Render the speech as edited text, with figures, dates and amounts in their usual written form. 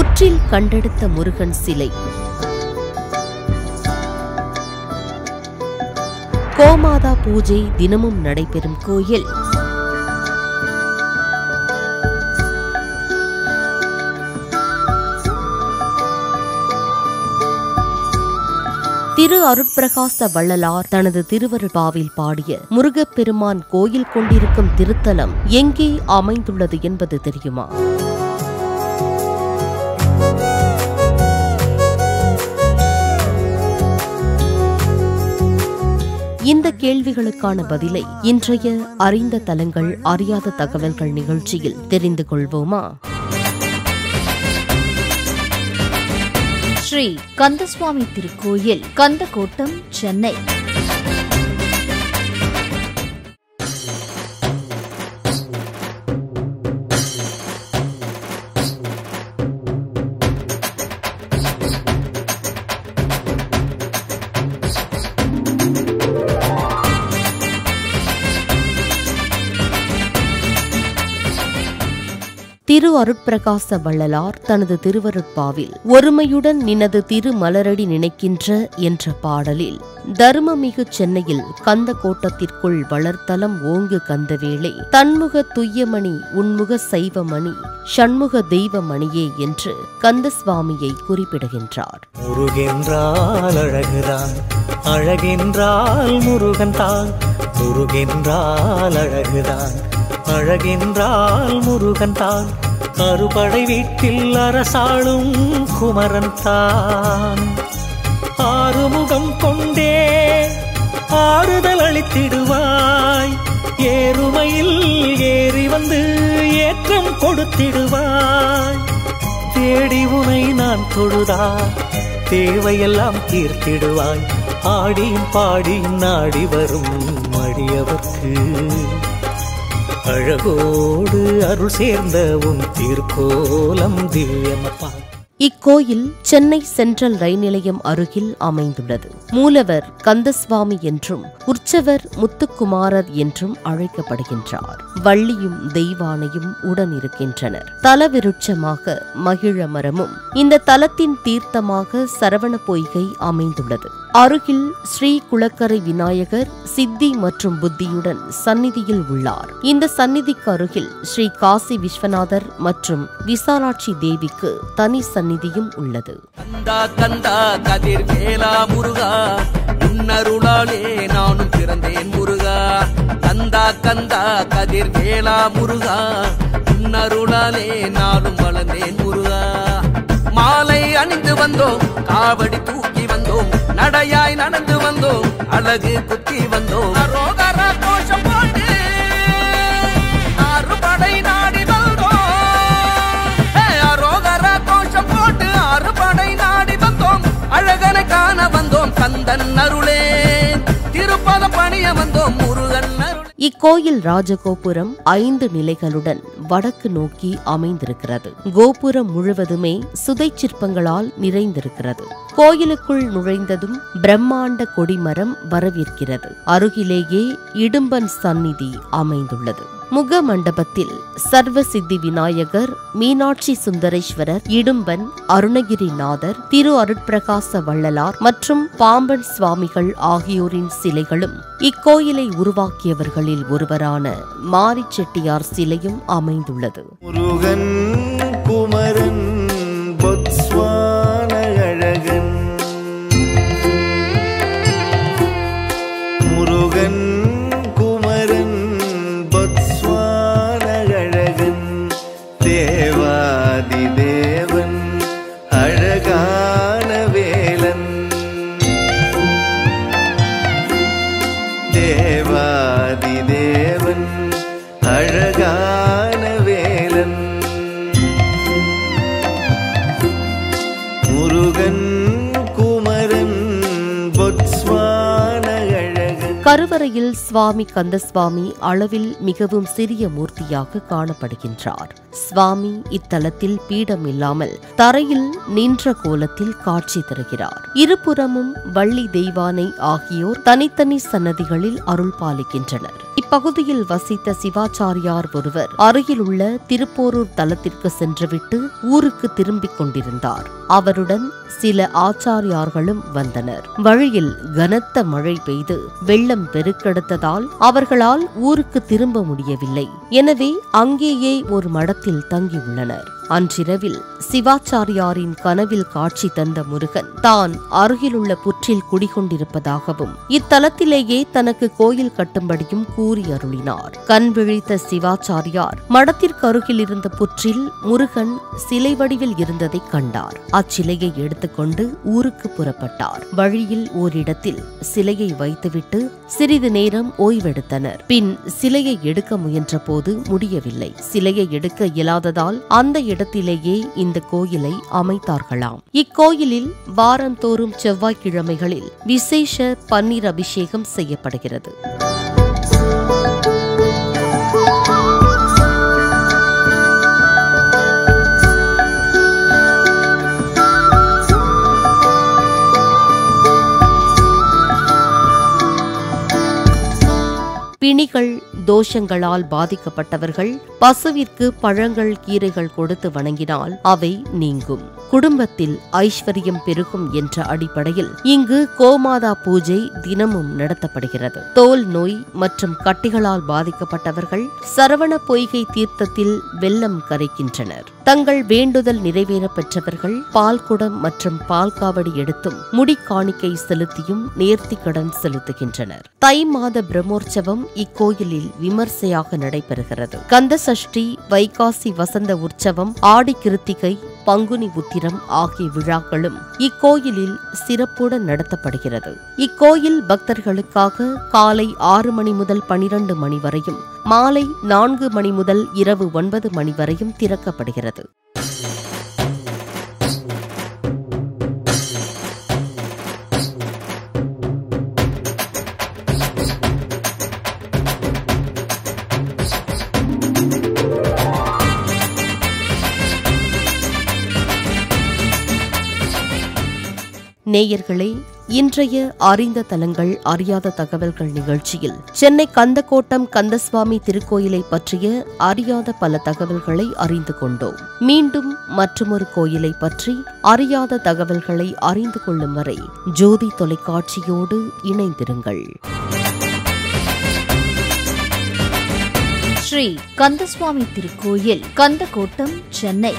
புற்றில் கண்டெடுத்த முருகன் சிலை. கோமாதா பூஜை தினமும் நடைபெறும் கோயில். திரு அருட்பிரகாச வள்ளலார் தனது திருவருட்பாவில் பாடிய முருகப்பெருமான் கோயில் கொண்டிருக்கும் திருத்தலம் எங்கே அமைந்துள்ளது என்பது தெரியுமா? இந்த கேள்விகளுக்கான பதிலை இன்றைய அறிந்த தலங்கள் அறியாத தகவல்கள் நிகழ்ச்சியில் தெரிந்து கொள்வோமா? ஸ்ரீ கந்தசுவாமி திருக்கோயில், கந்தக்கோட்டம், சென்னை. திரு அருட்பிரகாச வள்ளலார் தனது திருவருட்பாவில் ஒருமையுடன் நினது திருமலரடி நினைக்கின்ற என்ற பாடலில் தர்மமிகு சென்னையில் கந்த கோட்டத்திற்குள் வளர்த்தலம் ஓங்கு கந்தவேளை தன்முக துய்யமணி உன்முக சைவமணி ஷண்முக தெய்வமணியே என்று கந்தசுவாமியை குறிப்பிடுகின்றார். முருகென்றால் அழகுதான், அழகென்றால் முருகன் தான். முருகென்றால் அழகுதான், அழகென்றால் முருகன் தான். அறுபடை வீட்டில் அரசாளும் குமரன் தான். ஆறுமுகம் கொண்டே ஆறுதல் அளித்திடுவாய், ஏறுமையில் ஏறி வந்து ஏற்றம் கொடுத்திடுவாய். தேடி உனை நான் தொழுதா தேவையெல்லாம் தீர்த்திடுவாய். ஆடியும் பாடியும் நாடி வரும் அடியவர்க்கு அழகோடு அருள் சேர்ந்த உன் திருக்கோலம் திவ்யமப்பா. இக்கோயில் சென்னை சென்ட்ரல் ரயில் நிலையம் அருகில் அமைந்துள்ளது. மூலவர் கந்தசுவாமி என்றும் உற்சவர் முத்துக்குமாரர் என்றும் அழைக்கப்படுகின்றார். வள்ளியும் தெய்வானையும் உடன் இருக்கின்றனர். தலவிருட்சமாக மகிழ மரமும் இந்த தலத்தின் தீர்த்தமாக சரவண பொய்கை அமைந்துள்ளது. அருகில் ஸ்ரீ குளக்கரை விநாயகர் சித்தி மற்றும் புத்தியுடன் சந்நிதியில் உள்ளார். இந்த சந்நிதிக்கு அருகில் ஸ்ரீ காசி விஸ்வநாதர் மற்றும் விசாலாட்சி தேவிக்கு தனி சந்நிதியும் உள்ளது. கந்தா கந்தா கதிர் வேலா முருகா, உன்னருளாலே நானும் பிறந்தேன் முருகா. கந்தா கந்தா கதிர் வேலா முருகா, உன்னருளாலே நானும் வளர்ந்தேன் முருகா. மாலை அணிந்து வந்தோம், காவடி தூக்கி வந்தோம், நடையாய் நடந்து வந்தோம், அழகு குத்தி வந்தோம். ரோகரா கோஷம் போட்டு அறுபடை நாடி வந்தோம். ரோகரா கோஷம் போட்டு அறுபடை நாடி வந்தோம், அழகனை காண வந்தோம். கந்தன் அருளே திருப்பத பணிய வந்தோம், முருகன் அருளே. இக்கோயில் ராஜகோபுரம் 5 நிலைகளுடன் வடக்கு நோக்கி அமைந்திருக்கிறது. கோபுரம் முழுவதுமே சுதை சிற்பங்களால் நிறைந்திருக்கிறது. கோயிலுக்குள் நுழைந்ததும் பிரம்மாண்ட கொடிமரம் வரவேற்கிறது. அருகிலேயே இடும்பன் சந்நிதி அமைந்துள்ளது. முக மண்டபத்தில் சர்வ சித்தி விநாயகர், மீனாட்சி சுந்தரேஸ்வரர், இடும்பன், அருணகிரிநாதர், திரு அருட்பிரகாச வள்ளலார் மற்றும் பாம்பன் சுவாமிகள் ஆகியோரின் சிலைகளும் இக்கோயிலை உருவாக்கியவர்களில் ஒருவரான மாரி செட்டியார் சிலையும் அமைந்துள்ளது. முருகன் குமரன் பொத்ஸ்வான அழகன், முருகன் குமரன் பொத்ஸ்வான அழகன், தேவாதி தேவன் அழகான வேலன், தேவாதி தேவன் அழகான வேலன், முருகன் குமரன் பொத்ஸ்வான அழகன். கருவறையில் சுவாமி கந்தசுவாமி அளவில் மிகவும் சிறிய மூர்த்தியாக காணப்படுகின்றார். சுவாமி இத்தலத்தில் பீடம் இல்லாமல் தரையில் நின்ற கோலத்தில் காட்சி தருகிறார். இருபுறமும் வள்ளி தெய்வானை ஆகியோர் தனித்தனி சன்னதிகளில் அருள் பாலிக்கின்றனர். இப்பகுதியில் வசித்த சிவாச்சாரியார் ஒருவர் அருகில் உள்ள திருப்போரூர் தலத்திற்கு சென்றுவிட்டு ஊருக்கு திரும்பிக் கொண்டிருந்தார். அவருடன் சில ஆச்சாரியார்களும் வந்தனர். வழியில் கனத்த மழை பெய்து வெள்ளம் பெருக்கெடுத்ததால் அவர்களால் ஊருக்கு திரும்ப முடியவில்லை. எனவே அங்கேயே ஒரு மடத்தில் தங்கியுள்ளனர். அன்றிரவில் சிவாச்சாரியாரின் கனவில் காட்சி தந்த முருகன் தான் அருகிலுள்ள புற்றில் குடிகொண்டிருப்பதாகவும் இத்தலத்திலேயே தனக்கு கோயில் கட்டும்படியும் கூறி அருளினார். கண் விழித்த சிவாச்சாரியார் மடத்திற்கு அருகில் இருந்த புற்றில் முருகன் சிலை வடிவில் இருந்ததை கண்டார். அச்சிலையை எடுத்துக்கொண்டு ஊருக்கு புறப்பட்டார். வழியில் ஓரிடத்தில் சிலையை வைத்துவிட்டு சிறிது நேரம் ஓய்வெடுத்தனர். பின் சிலையை எடுக்க முயன்ற போது முடியவில்லை. சிலையை எடுக்க இயலாததால் அந்த இடத்திலேயே இந்த கோயிலை அமைத்தார்களாம். இக்கோயிலில் வாரந்தோறும் செவ்வாய்க்கிழமைகளில் விசேஷ பன்னீர் அபிஷேகம் செய்யப்படுகிறது. பிணிகள் தோஷங்களால் பாதிக்கப்பட்டவர்கள் பசுவிற்கு பழங்கள் கீரைகள் கொடுத்து வணங்கினால் அவை நீங்கும். குடும்பத்தில் ஐஸ்வர்யம் பெருகும் என்ற அடிப்படையில் இங்கு கோமாதா பூஜை தினமும் நடத்தப்படுகிறது. தோல் நோய் மற்றும் கட்டிகளால் பாதிக்கப்பட்டவர்கள் சரவண பொய்கை தீர்த்தத்தில் வெல்லம் கரைக்கின்றனர். தங்கள் வேண்டுதல் நிறைவேற பெற்றவர்கள் பால்குடம் மற்றும் பால் காவடி எடுத்தும் முடி காணிக்கை செலுத்தியும் நேர்த்திக்கடன் செலுத்துகின்றனர். தை மாத பிரம்மோற்சவம் இக்கோயிலில் விமர்சையாக நடைபெறுகிறது. கந்த சஷ்டி, வைகாசி வசந்த உற்சவம், ஆடி கிருத்திகை, பங்குனி உத்திரம் ஆகிய விழாக்களும் இக்கோயிலில் சிறப்புடன் நடத்தப்படுகிறது. இக்கோயில் பக்தர்களுக்காக காலை 6 மணி முதல் 12 மணி வரையும், மாலை 4 மணி முதல் இரவு 9 மணி வரையும் திறக்கப்படுகிறது. நேயர்களே, இன்றைய அறிந்த தலங்கள் அறியாத தகவல்கள் நிகழ்ச்சியில் சென்னை கந்தக்கோட்டம் கந்தசுவாமி திருக்கோயிலை பற்றிய அறியாத பல தகவல்களை அறிந்து கொண்டோம். மீண்டும் மற்றொரு கோயிலை பற்றி அறியாத தகவல்களை அறிந்து கொள்ளும் வரை ஜோதி தொலைக்காட்சியோடு இணைந்திருங்கள். ஸ்ரீ கந்தசுவாமி திருக்கோயில், கந்தக்கோட்டம், சென்னை.